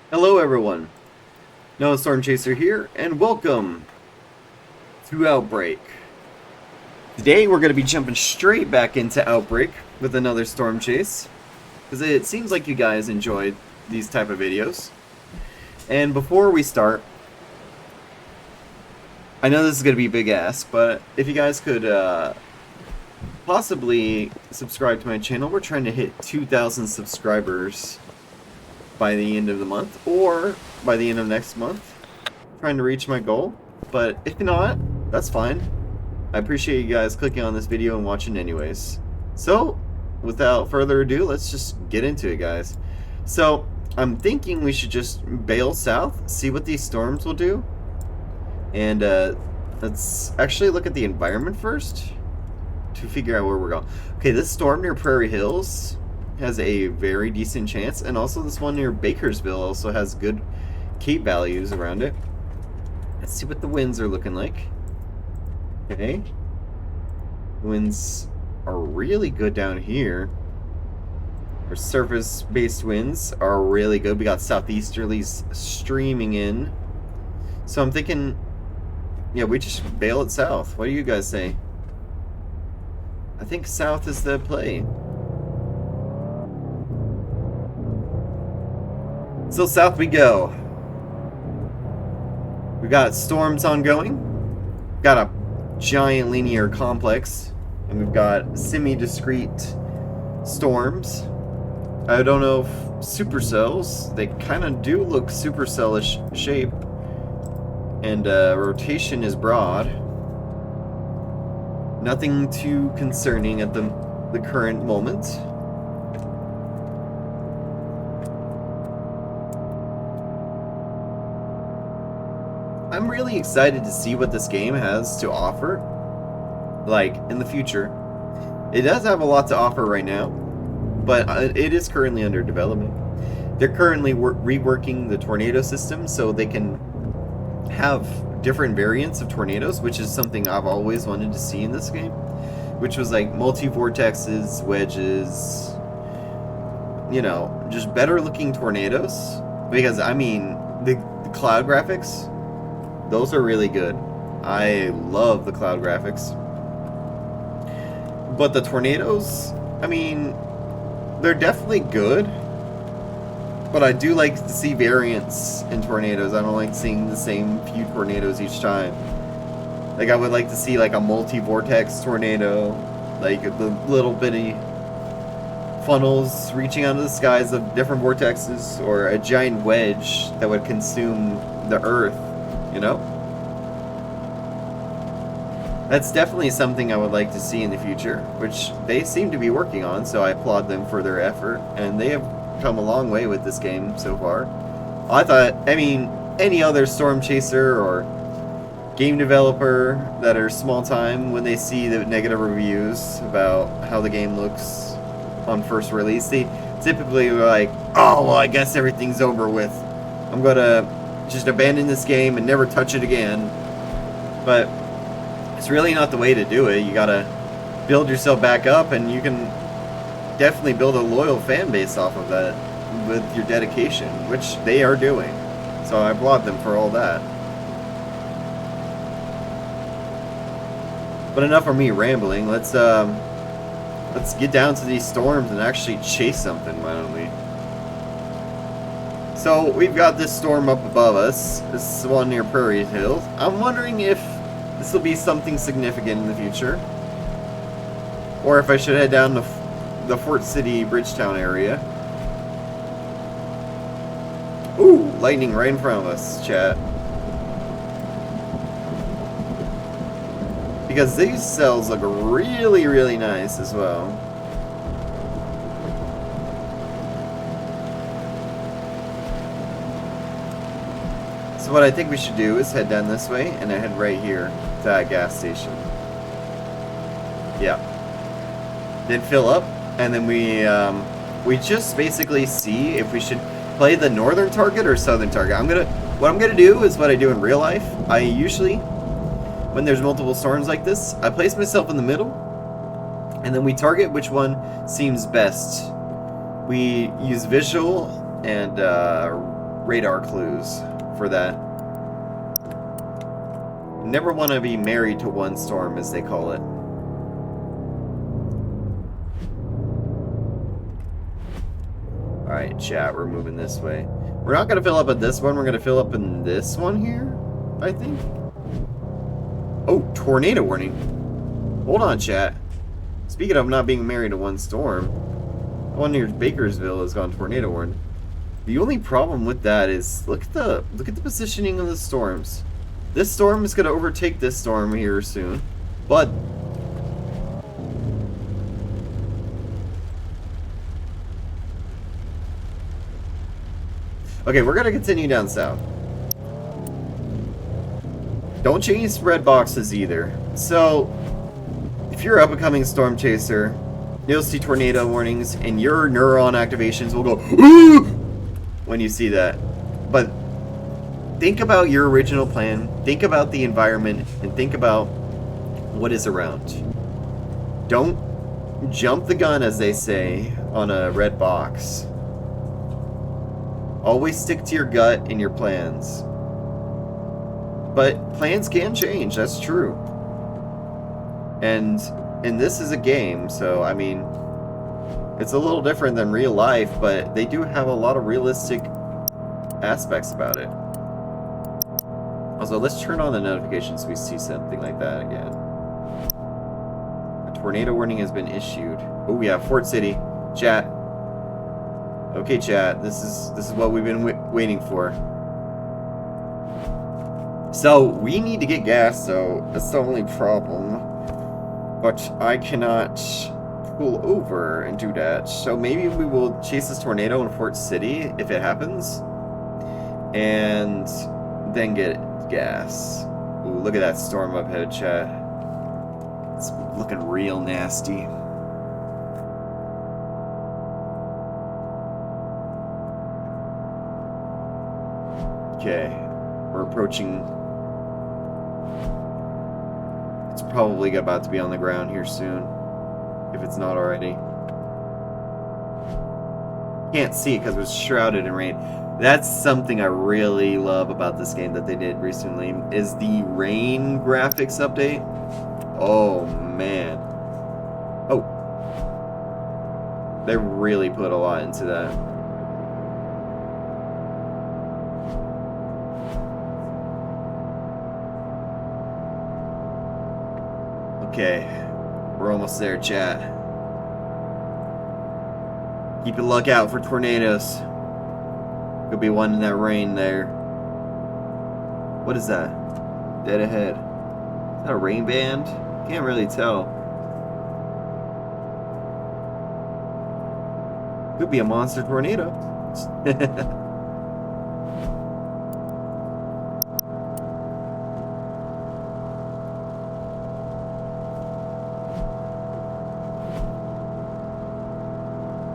Hello everyone, Noah Storm Chaser here, and welcome to Outbreak. Today we're going to be jumping straight back into Outbreak with another Storm Chase, because it seems like you guys enjoyed these type of videos. And before we start, I know this is going to be a big ask, but if you guys could possibly subscribe to my channel. We're trying to hit 2,000 subscribers by the end of the month, or by the end of next month. Trying to reach my goal, but if not, that's fine. I appreciate you guys clicking on this video and watching anyways. So, without further ado, let's just get into it, guys. So, I'm thinking we should just bail south, see what these storms will do, and let's actually look at the environment first to figure out where we're going. Okay, this storm near Prairie Hills has a very decent chance, and also this one near Bakersville also has good Cape values around it. Let's see what the winds are looking like. Okay. Winds are really good down here. Our surface-based winds are really good. We got southeasterlies streaming in. So I'm thinking, yeah, we just bail it south. What do you guys say? I think south is the play. So south we go. We've got storms ongoing. We've got a giant linear complex, and we've got semi-discrete storms. I don't know if supercells, they kind of do look supercellish shape, and rotation is broad. Nothing too concerning at the current moment. I'm really excited to see what this game has to offer, like, in the future. It does have a lot to offer right now, but it is currently under development. They're currently reworking the tornado system so they can have different variants of tornadoes, which is something I've always wanted to see in this game, which was like multi-vortexes, wedges, you know, just better looking tornadoes. Because, I mean, the cloud graphics, those are really good. I love the cloud graphics. But the tornadoes, I mean, they're definitely good. But I do like to see variants in tornadoes. I don't like seeing the same few tornadoes each time. Like, I would like to see like a multi-vortex tornado. Like the little bitty funnels reaching out of the skies of different vortexes. Or a giant wedge that would consume the earth. You know? That's definitely something I would like to see in the future, which they seem to be working on, so I applaud them for their effort, and they have come a long way with this game so far. I mean, any other Storm Chaser or game developer that are small time, when they see the negative reviews about how the game looks on first release, they typically are like, oh, well, I guess everything's over with. I'm gonna just abandon this game and never touch it again. But it's really not the way to do it. You gotta build yourself back up, and you can definitely build a loyal fan base off of that with your dedication, which they are doing. So I applaud them for all that. But enough of me rambling. Let's get down to these storms and actually chase something, why don't we? So we've got this storm up above us. This is one near Prairie Hills. I'm wondering if this will be something significant in the future, or if I should head down to the Fort City, Bridgetown area. Ooh, lightning right in front of us, chat. Because these cells look really, really nice as well. So what I think we should do is head down this way and head right here to that gas station. Yeah. Then fill up, and then we just basically see if we should play the northern target or southern target. What I'm gonna do is what I do in real life. I usually, when there's multiple storms like this, I place myself in the middle, and then we target which one seems best. We use visual and radar clues for that. Never want to be married to one storm, as they call it. Alright, chat, we're moving this way. We're not going to fill up in this one, we're going to fill up in this one here, I think. Oh, tornado warning. Hold on, chat. Speaking of not being married to one storm, one near Bakersville has gone tornado warned. The only problem with that is look at the positioning of the storms. This storm is going to overtake this storm here soon, but okay, we're going to continue down south. Don't chase red boxes either. So, if you're up and coming storm chaser, you'll see tornado warnings, and your neuron activations will go "Ooh!" when you see that. But think about your original plan, think about the environment, and think about what is around. Don't jump the gun, as they say, on a red box. Always stick to your gut and your plans. But plans can change, that's true. And this is a game, so I mean, it's a little different than real life, but they do have a lot of realistic aspects about it. Also, let's turn on the notifications so we see something like that again. A tornado warning has been issued. Oh yeah, Fort City. Chat. Okay, chat. This is what we've been waiting for. So we need to get gas, so that's the only problem. But I cannot pull over and do that. So maybe we will chase this tornado in Fort City if it happens, and then get gas. Ooh, look at that storm up ahead, chat. It's looking real nasty. Okay, we're approaching. It's probably about to be on the ground here soon, if it's not already. Can't see it because it was shrouded in rain. That's something I really love about this game that they did recently, is the rain graphics update. Oh man. Oh. They really put a lot into that. Okay, we're almost there, chat. Keep a lookout for tornadoes. Could be one in that rain there. What is that? Dead ahead. Is that a rain band? Can't really tell. Could be a monster tornado.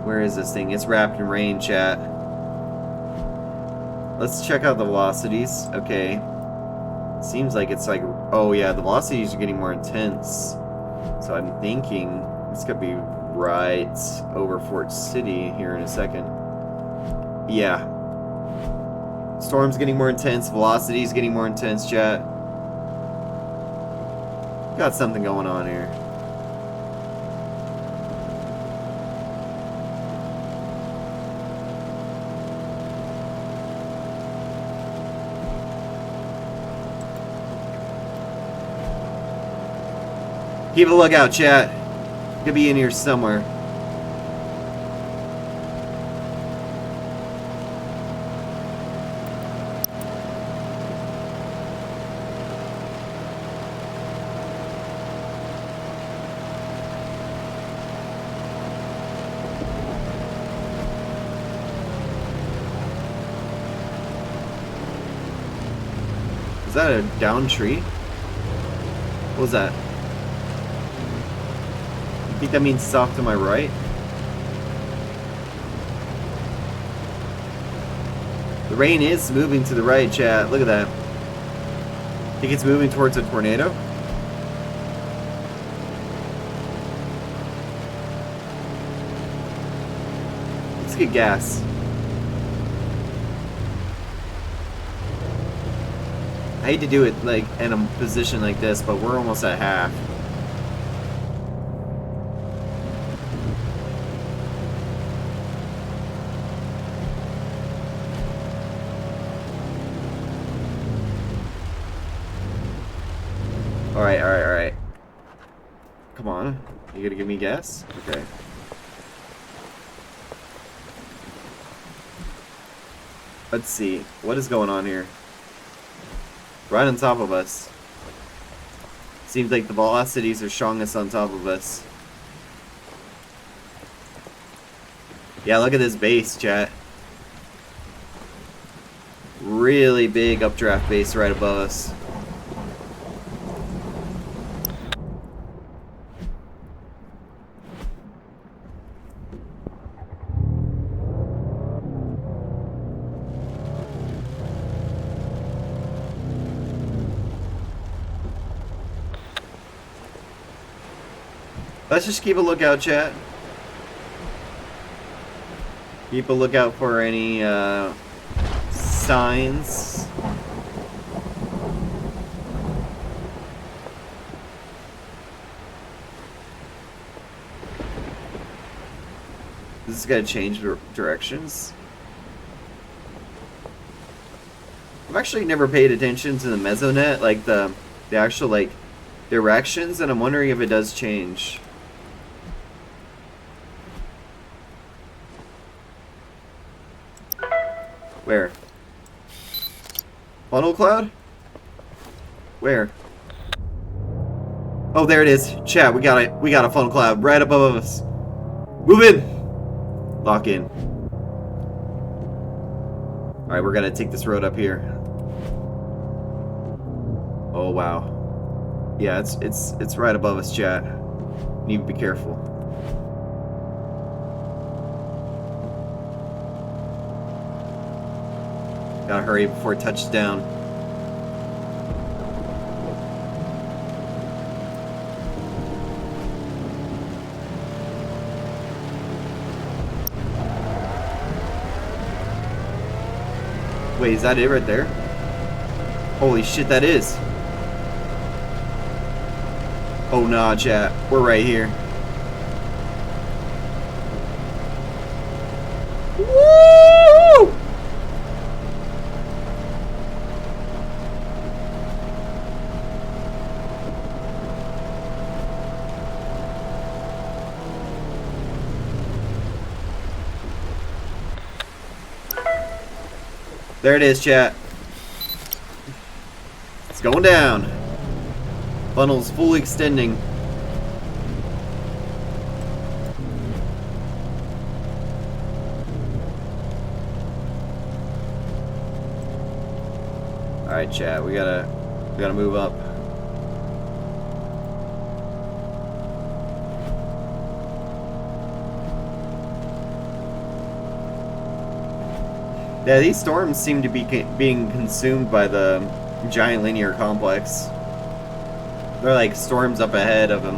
Where is this thing? It's wrapped in rain, chat. Let's check out the velocities. Okay. Seems like it's like... Oh yeah, the velocities are getting more intense. So I'm thinking this could be right over Fort City here in a second. Yeah. Storm's getting more intense. Velocity's getting more intense, chat. Got something going on here. Keep a lookout, chat. Could be in here somewhere. Is that a downed tree? What was that? I think that means south to my right. The rain is moving to the right, chat. Look at that. I think it's moving towards a tornado. Let's get gas. hate to do it like in a position like this, but we're almost at half. Alright. Come on. You gonna give me gas? Okay. Let's see. What is going on here? Right on top of us. Seems like the velocities are strongest on top of us. Yeah, look at this base, chat. Really big updraft base right above us. Let's just keep a lookout, chat. Keep a lookout for any signs. This is gonna change directions. I've actually never paid attention to the mesonet, like the actual like directions, and I'm wondering if it does change. Where? Funnel cloud? Where? Oh, there it is. Chat, we got it. We got a funnel cloud right above us. Move in. Lock in. Alright, we're gonna take this road up here. Oh wow. Yeah, it's right above us, chat. Need to be careful. Gotta hurry before it touches down. Wait, is that it right there? Holy shit, that is. Oh nah, chat. We're right here. Woo! There it is, chat. It's going down. Funnel's fully extending. Alright, chat, we gotta move up. Yeah, these storms seem to be being consumed by the giant linear complex. They're like storms up ahead of them,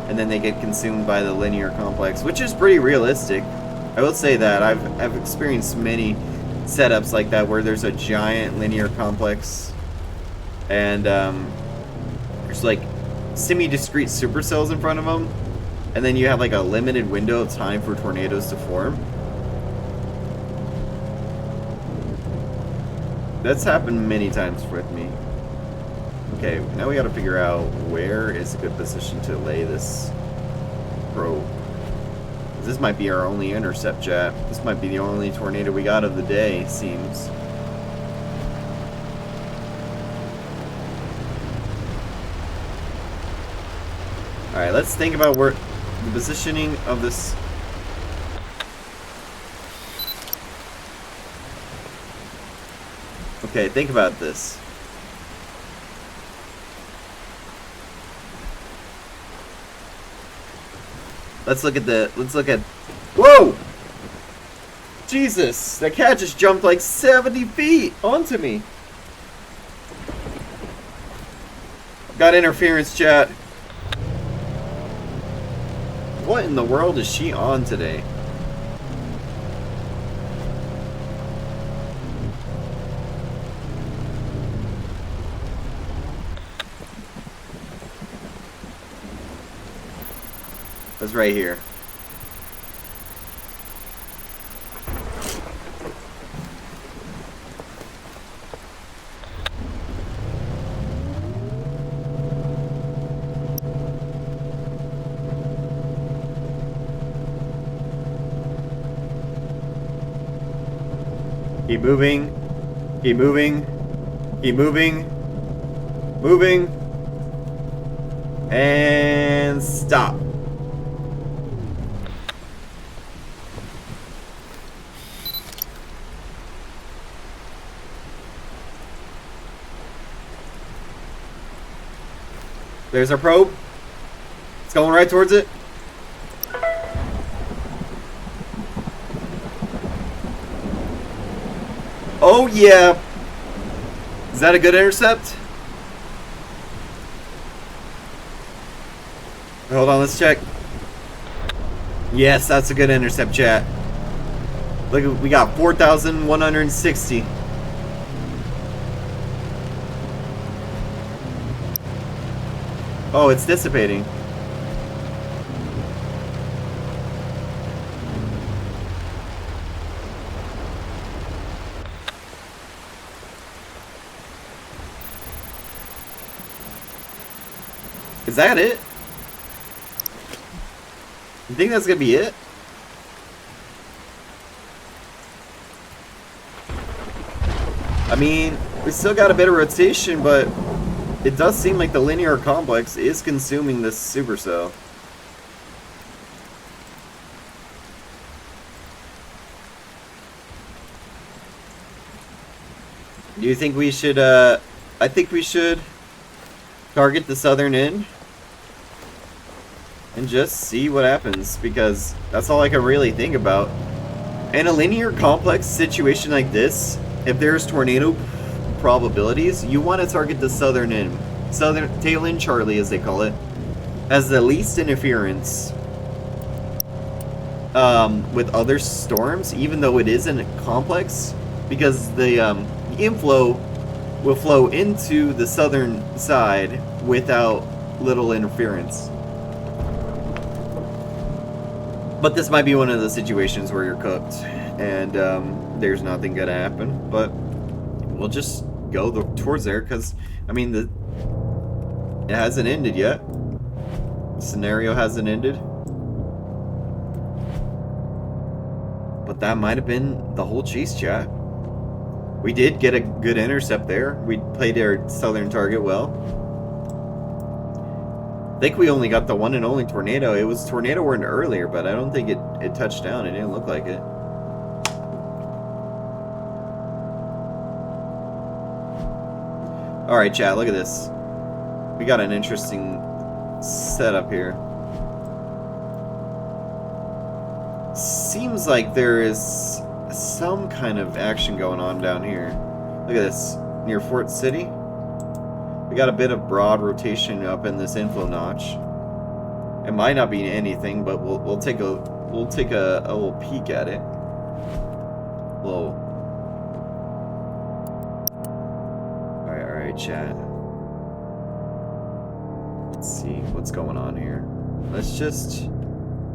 and then they get consumed by the linear complex, which is pretty realistic. I will say that I've experienced many setups like that where there's a giant linear complex, and there's like semi-discrete supercells in front of them, and then you have like a limited window of time for tornadoes to form. That's happened many times with me. Okay, now we gotta figure out where is a good position to lay this probe. This might be our only intercept, chat. This might be the only tornado we got of the day, seems. Alright, let's think about where the positioning of this. Okay, think about this. Let's look at whoa! Jesus, that cat just jumped like 70 feet onto me. Got interference, chat. What in the world is she on today? was right here. Keep moving. Keep moving. Keep moving. Moving. And stop. There's our probe. It's going right towards it. Oh yeah. Is that a good intercept? Hold on, let's check. Yes, that's a good intercept, chat. Look, we got 4,160. Oh, it's dissipating. Is that it? You think that's gonna be it? I mean, we still got a bit of rotation, but it does seem like the linear complex is consuming this supercell. Do you think we should, I think we should target the southern end and just see what happens, because that's all I can really think about. In a linear complex situation like this, if there's tornado probabilities, you want to target the southern end, southern tail end Charlie as they call it, as the least interference with other storms, even though it isn't complex, because the inflow will flow into the southern side without little interference. But this might be one of the situations where you're cooked and there's nothing gonna happen, but we'll just go towards there, because I mean it hasn't ended yet. The scenario hasn't ended, but that might have been the whole chase, chat. We did get a good intercept there. We played our southern target well. I think we only got the one and only tornado. It was tornado warned earlier, but I don't think it touched down. It didn't look like it. Alright, chat, look at this. We got an interesting setup here. Seems like there is some kind of action going on down here. Look at this. Near Fort City. We got a bit of broad rotation up in this inflow notch. It might not be anything, but we'll take a little peek at it. Alright, chat. Let's see what's going on here. Let's just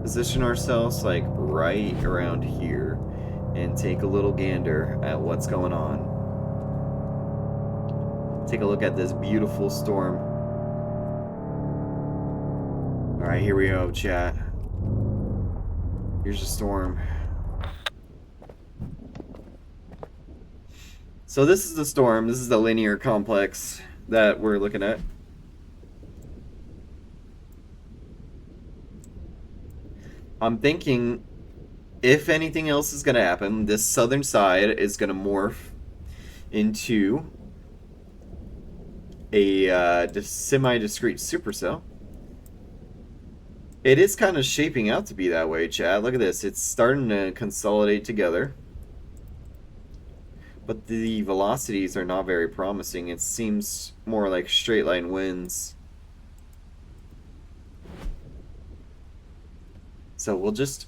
position ourselves like right around here and take a little gander at what's going on. Take a look at this beautiful storm. Alright, here we go, chat. Here's the storm. So this is the storm. This is the linear complex that we're looking at. I'm thinking if anything else is going to happen, this southern side is going to morph into a semi-discrete supercell. It is kind of shaping out to be that way, Chad. Look at this. It's starting to consolidate together. But the velocities are not very promising. It seems more like straight line winds. So we'll just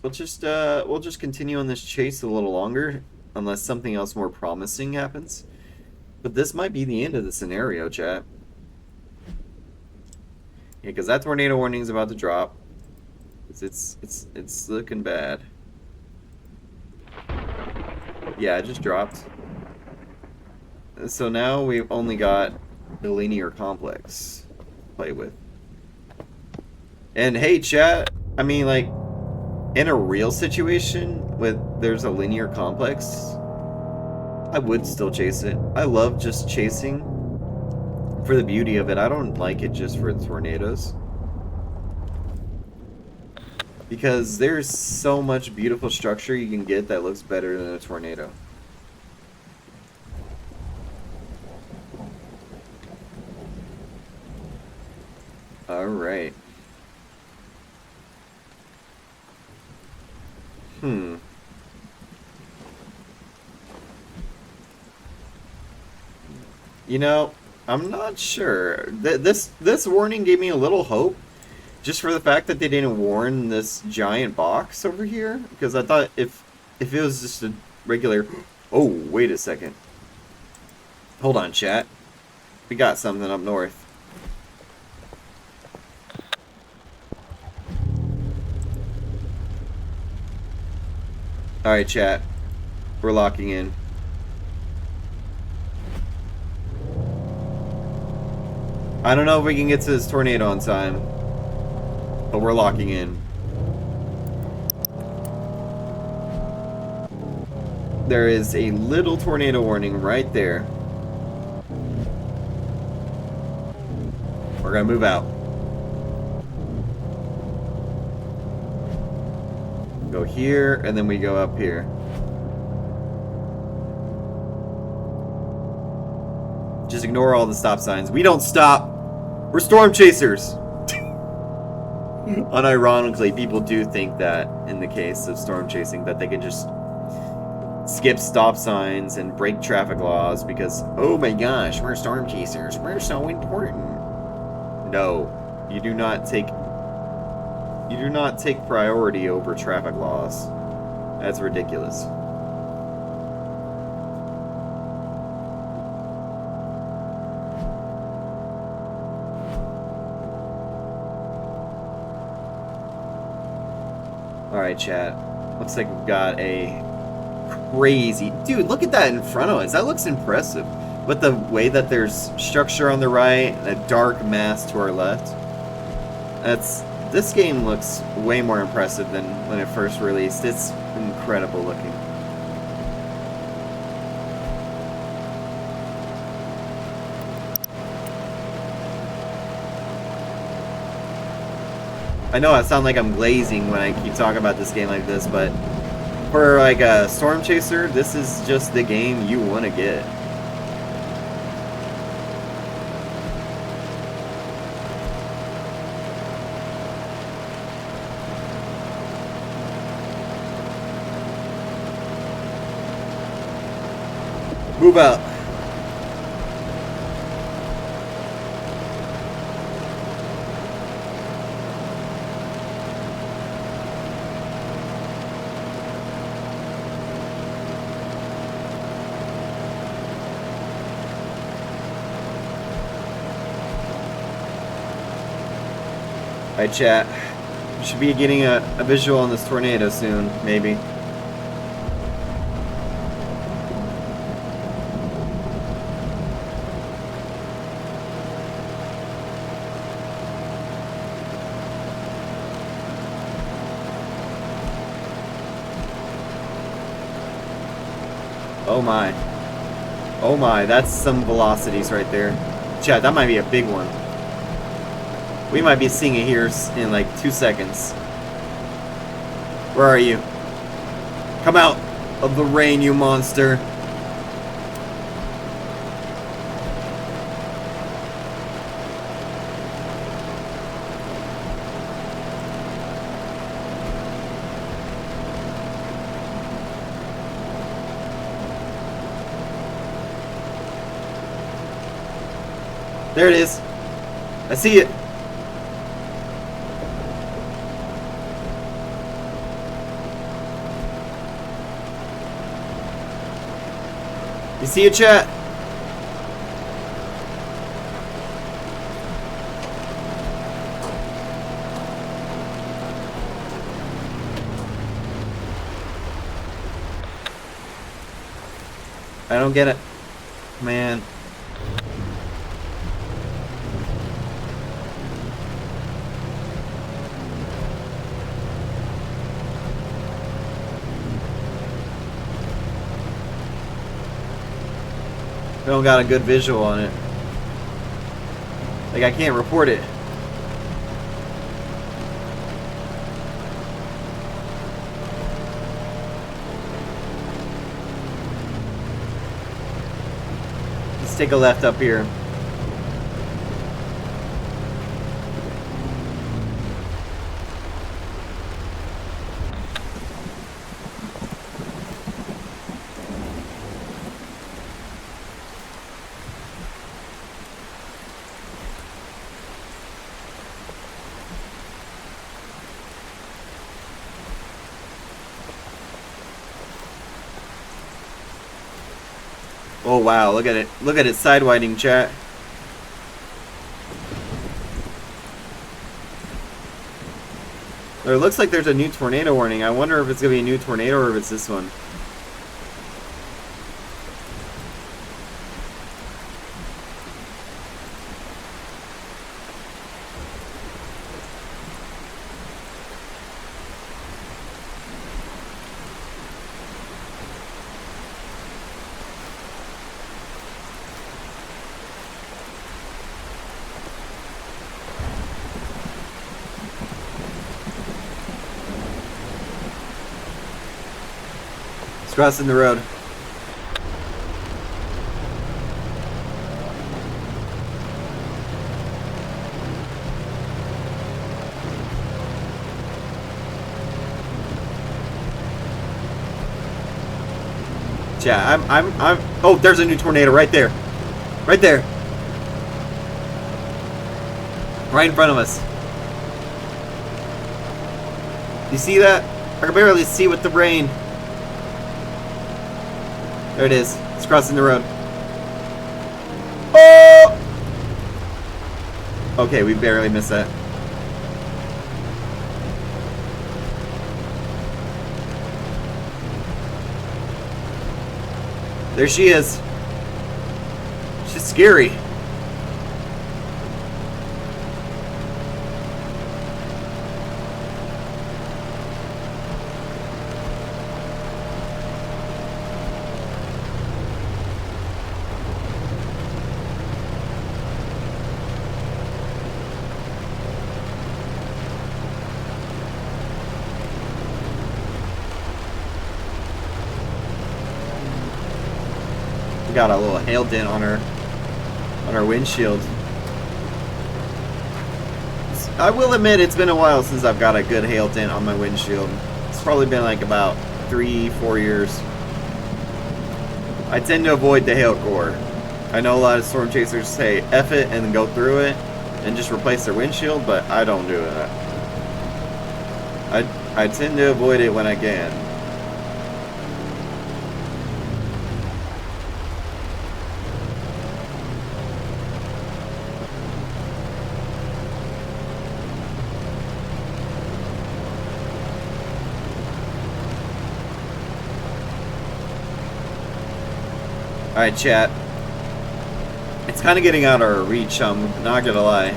continue on this chase a little longer, unless something else more promising happens. But this might be the end of the scenario, chat. Yeah, because that tornado warning is about to drop. It's looking bad. Yeah, it just dropped. So now we've only got the linear complex to play with. And hey, chat, I mean, like, in a real situation with there's a linear complex, I would still chase it. I love just chasing for the beauty of it. I don't like it just for the tornadoes. Because there's so much beautiful structure you can get that looks better than a tornado. Alright. You know, I'm not sure. This warning gave me a little hope, just for the fact that they didn't warn this giant box over here. Because I thought if it was just a regular, oh wait a second, hold on, chat, we got something up north. All right, chat, we're locking in. I don't know if we can get to this tornado on time, but we're locking in. There is a little tornado warning right there. We're gonna move out. Go here, and then we go up here. Just ignore all the stop signs. We don't stop. We're storm chasers. Unironically, people do think that in the case of storm chasing that they can just skip stop signs and break traffic laws because, oh my gosh, we're storm chasers. We're so important. No, you do not take priority over traffic laws. That's ridiculous. Alright, chat. Looks like we've got a crazy... Dude, look at that in front of us. That looks impressive. But the way that there's structure on the right and a dark mass to our left, this game looks way more impressive than when it first released. It's incredible looking. I know I sound like I'm glazing when I keep talking about this game like this, but for like a storm chaser, this is just the game you want to get. Move out. Alright, chat. We should be getting a visual on this tornado soon, maybe. Oh my. Oh my, that's some velocities right there. Chat, that might be a big one. We might be seeing it here in like 2 seconds. Where are you? Come out of the rain, you monster. There it is. I see it. You see it, chat? don't get it. Man. I don't got a good visual on it. Like, I can't report it. Let's take a left up here. Oh wow, look at it. Look at it sidewinding, chat. It looks like there's a new tornado warning. I wonder if it's going to be a new tornado or if it's this one. Crossing the road. Yeah, I'm. Oh, there's a new tornado right there. Right there. Right in front of us. You see that? I can barely see with the rain. There it is. It's crossing the road. Oh! Okay, we barely missed that. There she is. She's scary. Got a little hail dent on her windshield. I will admit it's been a while since I've got a good hail dent on my windshield. It's probably been like about 3-4 years. I tend to avoid the hail core. I know a lot of storm chasers say F it and then go through it and just replace their windshield, but I don't do that. I tend to avoid it when I can. Alright, chat. It's kind of getting out of our reach, I'm not gonna lie.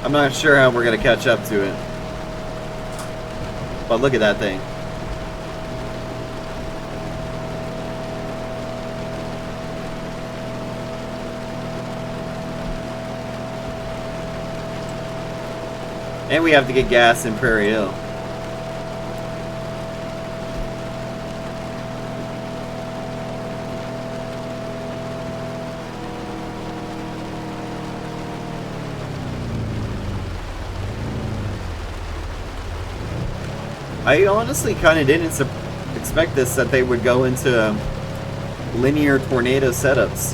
I'm not sure how we're gonna catch up to it. But look at that thing. And we have to get gas in Prairie Hill. I honestly kind of didn't expect this, that they would go into linear tornado setups.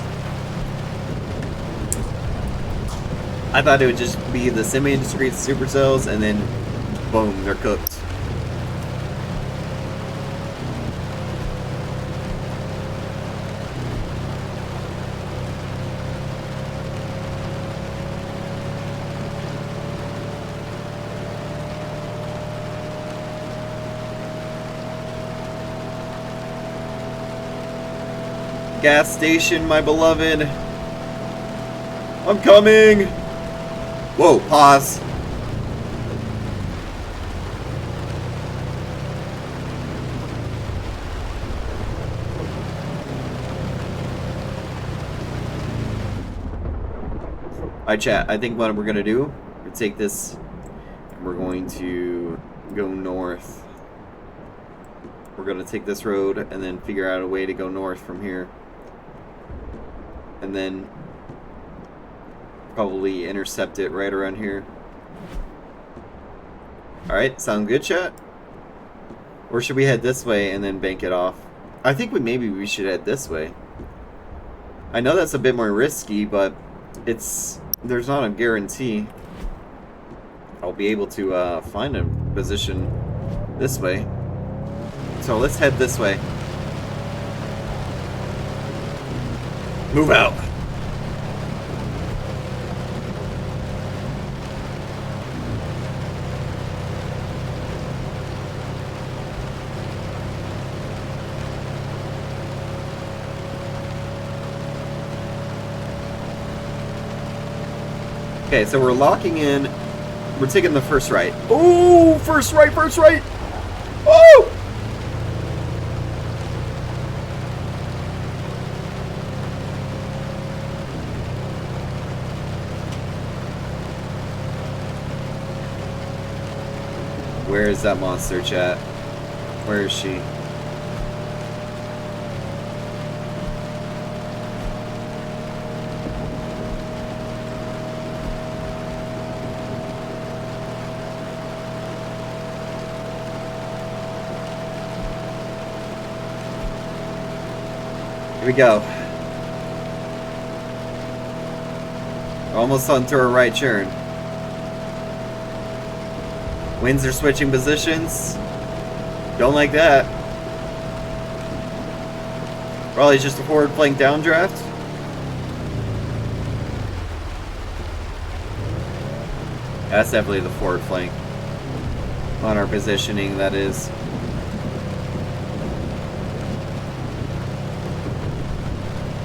I thought it would just be the semi-discrete supercells and then boom, they're cooked. Gas station, my beloved. I'm coming. Whoa, pause. Alright, chat, I think what we're gonna do, we take this, and we're going to go north. We're gonna take this road and then figure out a way to go north from here. And then probably intercept it right around here. Alright, sound good, chat? Or should we head this way and then bank it off? I think maybe we should head this way. I know that's a bit more risky, but there's not a guarantee I'll be able to find a position this way. So let's head this way. Move out. Okay, so we're locking in. We're taking the first right. Oh, first right, first right. Oh! Where is that monster, chat? Where is she? Here we go. Almost onto our right turn. Winds are switching positions. Don't like that. Probably just a forward flank downdraft. That's definitely the forward flank. On our positioning, that is.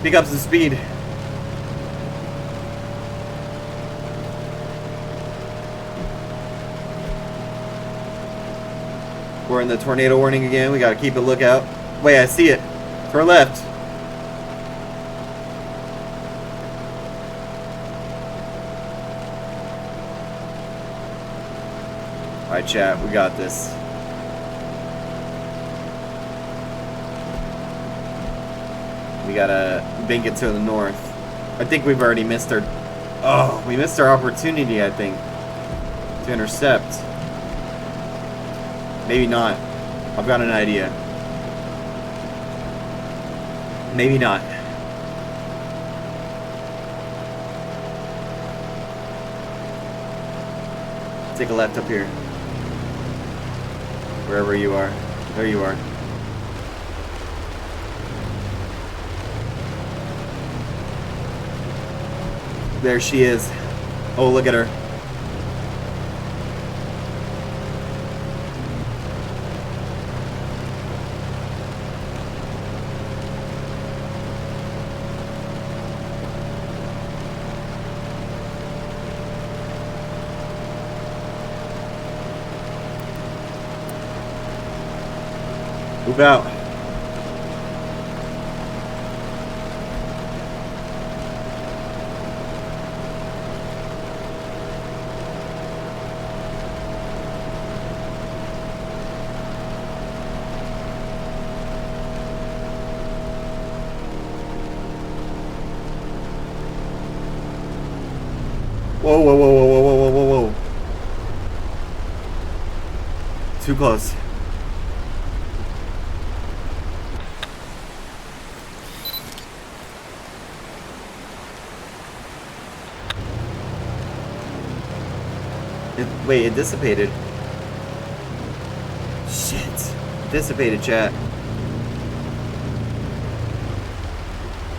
Pick up some speed. We're in the tornado warning again. We gotta keep a lookout. Wait, I see it. Turn left. Alright, chat, we got this. We gotta bank it to the north. I think we've already missed our... Oh, we missed our opportunity, I think, to intercept. Maybe not. I've got an idea. Maybe not. Take a left up here. Wherever you are. There you are. There she is. Oh, look at her. Move out. Whoa, whoa, whoa, whoa, whoa, whoa, whoa, whoa. Too close. Wait, it dissipated. Shit. Dissipated, chat.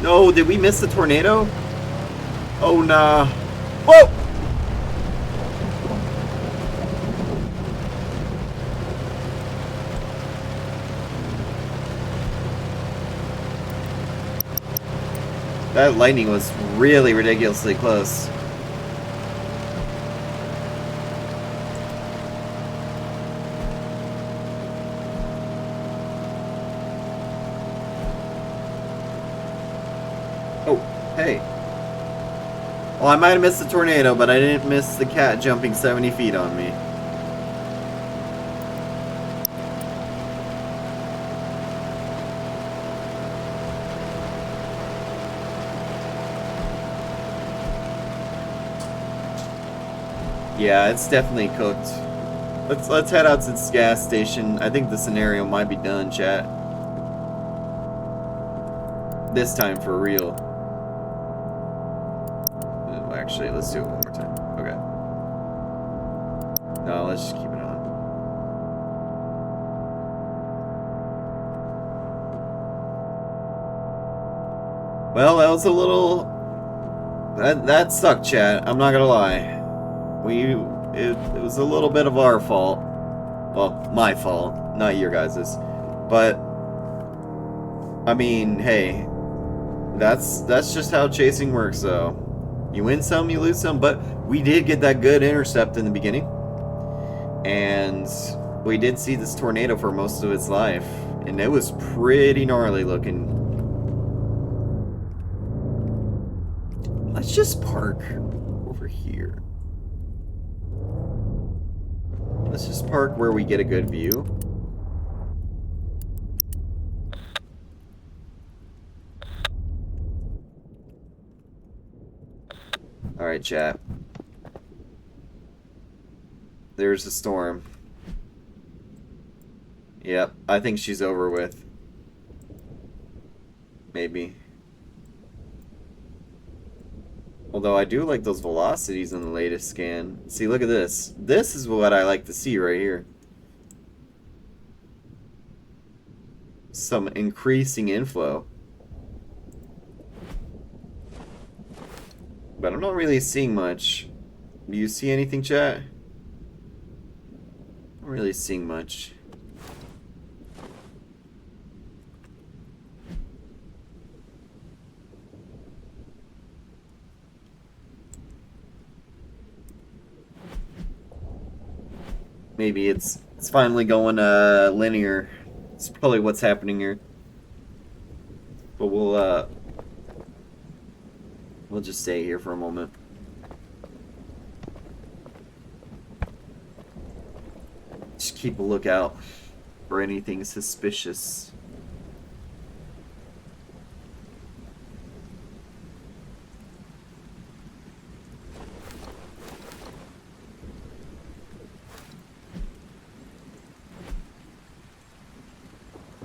No, did we miss the tornado? Oh, nah. Whoa! That lightning was really ridiculously close. Oh, hey. Well, I might have missed the tornado, but I didn't miss the cat jumping 70 feet on me. Yeah, it's definitely cooked. Let's head out to this gas station. I think the scenario might be done, chat. This time for real. Actually, let's do it one more time. Okay. No, let's just keep it on. Well, that was a little... That sucked, chat. I'm not gonna lie. It was a little bit of our fault. Well, my fault, not your guys's. But I mean, hey, that's just how chasing works, though. You win some, you lose some, but we did get that good intercept in the beginning. And we did see this tornado for most of its life, and it was pretty gnarly looking. Let's just park over here. Let's just park where we get a good view. Alright, chat. There's the storm. Yep, I think she's over with. Maybe. Although I do like those velocities in the latest scan. See, look at this. This is what I like to see right here. Some increasing inflow. But I'm not really seeing much. Do you see anything, chat? Not really seeing much. Maybe it's finally going linear. It's probably what's happening here. But we'll just stay here for a moment. Just keep a lookout for anything suspicious.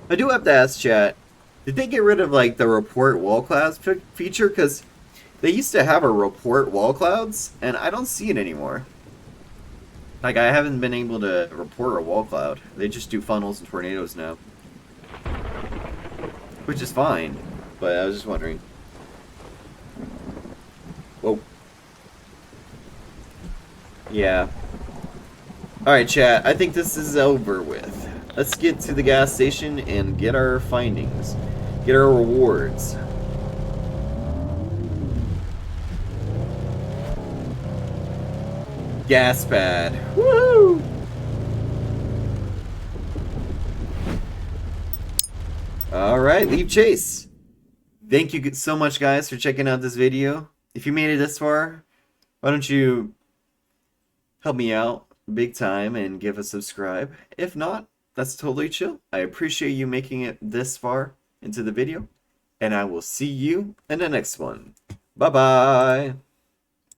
I do have to ask chat, did they get rid of like the report wall clouds feature? Because they used to have a report wall clouds, and I don't see it anymore. Like, I haven't been able to report a wall cloud. They just do funnels and tornadoes now. Which is fine, but I was just wondering. Whoa. Yeah. Alright, chat, I think this is over with. Let's get to the gas station and get our findings. Get our rewards. Gas pad. Woo! Alright, leave chase. Thank you so much, guys, for checking out this video. If you made it this far, why don't you help me out big time and give a subscribe. If not, that's totally chill. I appreciate you making it this far into the video, and I will see you in the next one. Bye-bye.